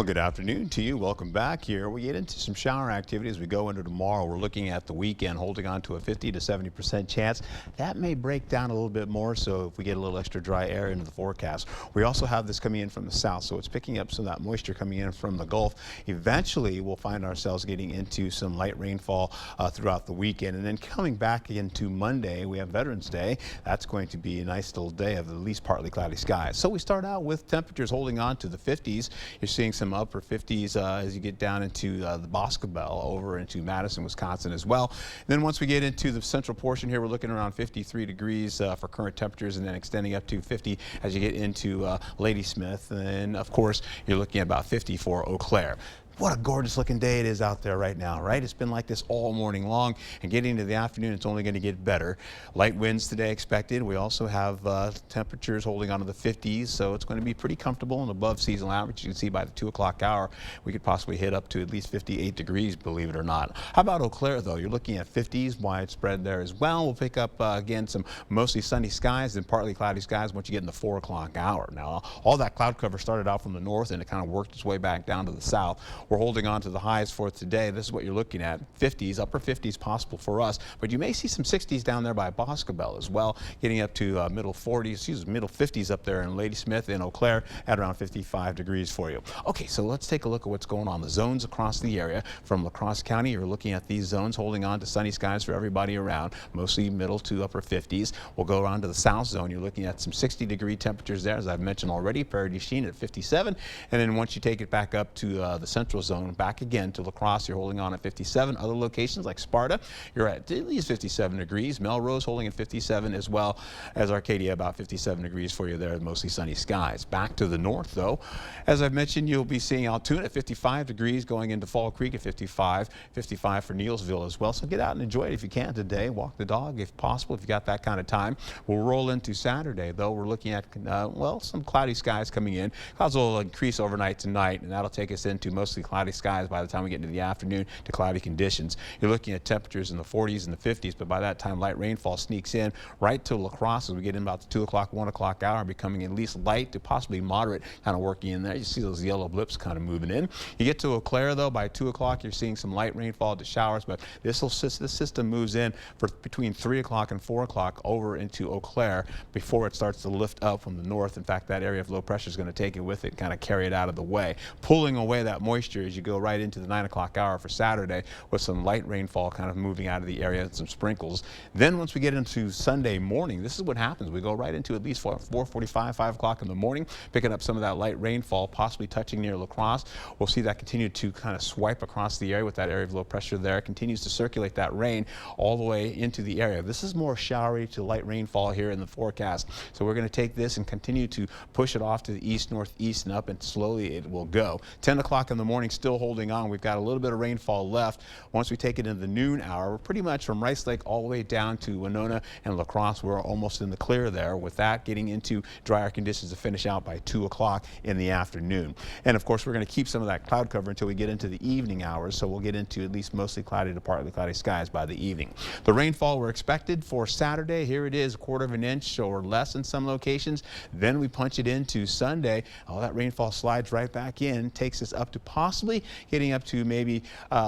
Well, good afternoon to you. Welcome back here. We get into some shower activity as we go into tomorrow. We're looking at the weekend, holding on to a 50 to 70% chance. That may break down a little bit more, so if we get a little extra dry air into the forecast. We also have this coming in from the south, so it's picking up some of that moisture coming in from the Gulf. Eventually, we'll find ourselves getting into some light rainfall throughout the weekend. And then coming back into Monday, we have Veterans Day. That's going to be a nice little day of at least partly cloudy skies. So we start out with temperatures holding on to the 50s. You're seeing some upper 50s as you get down into the Boscobel over into Madison, Wisconsin as well. Then once we get into the central portion here, we're looking around 53 degrees for current temperatures, and then extending up to 50 as you get into Ladysmith. And of course, you're looking at about 50 for Eau Claire. What a gorgeous looking day it is out there right now, right? It's been like this all morning long, and getting into the afternoon, it's only going to get better. Light winds today expected. We also have temperatures holding on to the 50s, so it's going to be pretty comfortable and above seasonal average. You can see by the 2 o'clock hour, we could possibly hit up to at least 58 degrees, believe it or not. How about Eau Claire, though? You're looking at 50s widespread there as well. We'll pick up, again, some mostly sunny skies and partly cloudy skies once you get in the 4 o'clock hour. Now, all that cloud cover started out from the north, and it kind of worked its way back down to the south. We're holding on to the highs for today. This is what you're looking at. 50s, upper 50s possible for us, but you may see some 60s down there by Boscobel as well, getting up to middle 50s up there in Ladysmith and Eau Claire at around 55 degrees for you. Okay, so let's take a look at what's going on. The zones across the area from La Crosse County, you're looking at these zones holding on to sunny skies for everybody around, mostly middle to upper 50s. We'll go around to the south zone. You're looking at some 60-degree temperatures there, as I've mentioned already. Prairie du Chien at 57, and then once you take it back up to the central zone, back again to La Crosse, you're holding on at 57. Other locations like Sparta, you're at least 57 degrees. Melrose holding at 57, as well as Arcadia, about 57 degrees for you there, mostly sunny skies. Back to the north, though, as I've mentioned, you'll be seeing Altoona at 55 degrees, going into Fall Creek at 55 for Neilsville as well. So get out and enjoy it if you can today. Walk the dog if possible, if you got that kind of time. We'll roll into Saturday, though. We're looking at, well, some cloudy skies coming in. Clouds will increase overnight tonight, and that'll take us into mostly cloudy skies by the time we get into the afternoon to cloudy conditions. You're looking at temperatures in the 40s and the 50s, but by that time light rainfall sneaks in right to La Crosse as we get in about the 2 o'clock, 1 o'clock hour, becoming at least light to possibly moderate kind of working in there. You see those yellow blips kind of moving in. You get to Eau Claire, though, by 2 o'clock you're seeing some light rainfall to showers, but this system moves in for between 3 o'clock and 4 o'clock over into Eau Claire before it starts to lift up from the north. In fact, that area of low pressure is going to take it with it, kind of carry it out of the way, pulling away that moisture as you go right into the 9 o'clock hour for Saturday, with some light rainfall kind of moving out of the area and some sprinkles. Then once we get into Sunday morning, this is what happens. We go right into at least 4:45, 5 o'clock in the morning, picking up some of that light rainfall, possibly touching near La Crosse. We'll see that continue to kind of swipe across the area with that area of low pressure there. It continues to circulate that rain all the way into the area. This is more showery to light rainfall here in the forecast. So we're going to take this and continue to push it off to the east, northeast, and up, and slowly it will go. 10 o'clock in the morning, still holding on. We've got a little bit of rainfall left. Once we take it into the noon hour, we're pretty much from Rice Lake all the way down to Winona and La Crosse. We're almost in the clear there, with that getting into drier conditions to finish out by 2 o'clock in the afternoon. And of course, we're going to keep some of that cloud cover until we get into the evening hours, so we'll get into at least mostly cloudy to partly cloudy skies by the evening. The rainfall we're expected for Saturday, here it is, 1/4 of an inch or less in some locations. Then we punch it into Sunday. All that rainfall slides right back in, takes us up to possibly getting up to maybe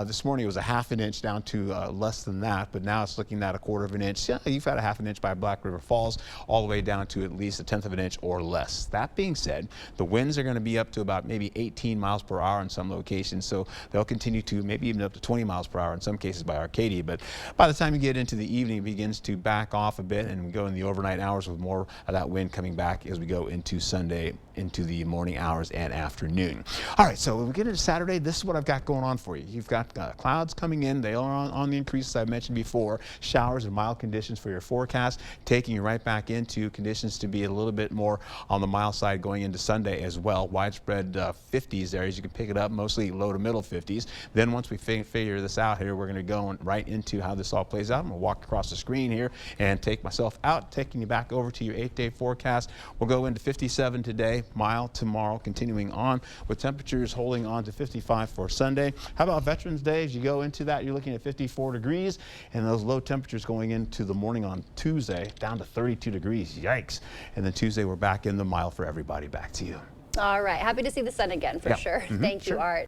this morning it was a 1/2 inch down to less than that, but now it's looking at 1/4 of an inch. Yeah, you've had a 1/2 inch by Black River Falls, all the way down to at least 1/10 of an inch or less. That being said, the winds are going to be up to about maybe 18 miles per hour in some locations, so they'll continue to maybe even up to 20 miles per hour in some cases by Arcadia. But by the time you get into the evening, it begins to back off a bit, and we go in the overnight hours with more of that wind coming back as we go into Sunday, into the morning hours and afternoon. All right, so when we get into Saturday, this is what I've got going on for you. You've got clouds coming in. They are on the increase, as I mentioned before. Showers and mild conditions for your forecast, taking you right back into conditions to be a little bit more on the mild side going into Sunday as well. Widespread 50s there, as you can pick it up, mostly low to middle 50s. Then once we figure this out here, we're going to go right into how this all plays out. I'm going to walk across the screen here and take myself out, taking you back over to your 8-day forecast. We'll go into 57 today, mild tomorrow, continuing on with temperatures holding on to 55 for Sunday. How about Veterans Day? As you go into that, you're looking at 54 degrees, and those low temperatures going into the morning on Tuesday down to 32 degrees. Yikes. And then Tuesday, we're back in the mild for everybody. Back to you. All right. Happy to see the sun again for Yeah. sure. Thank you, Art.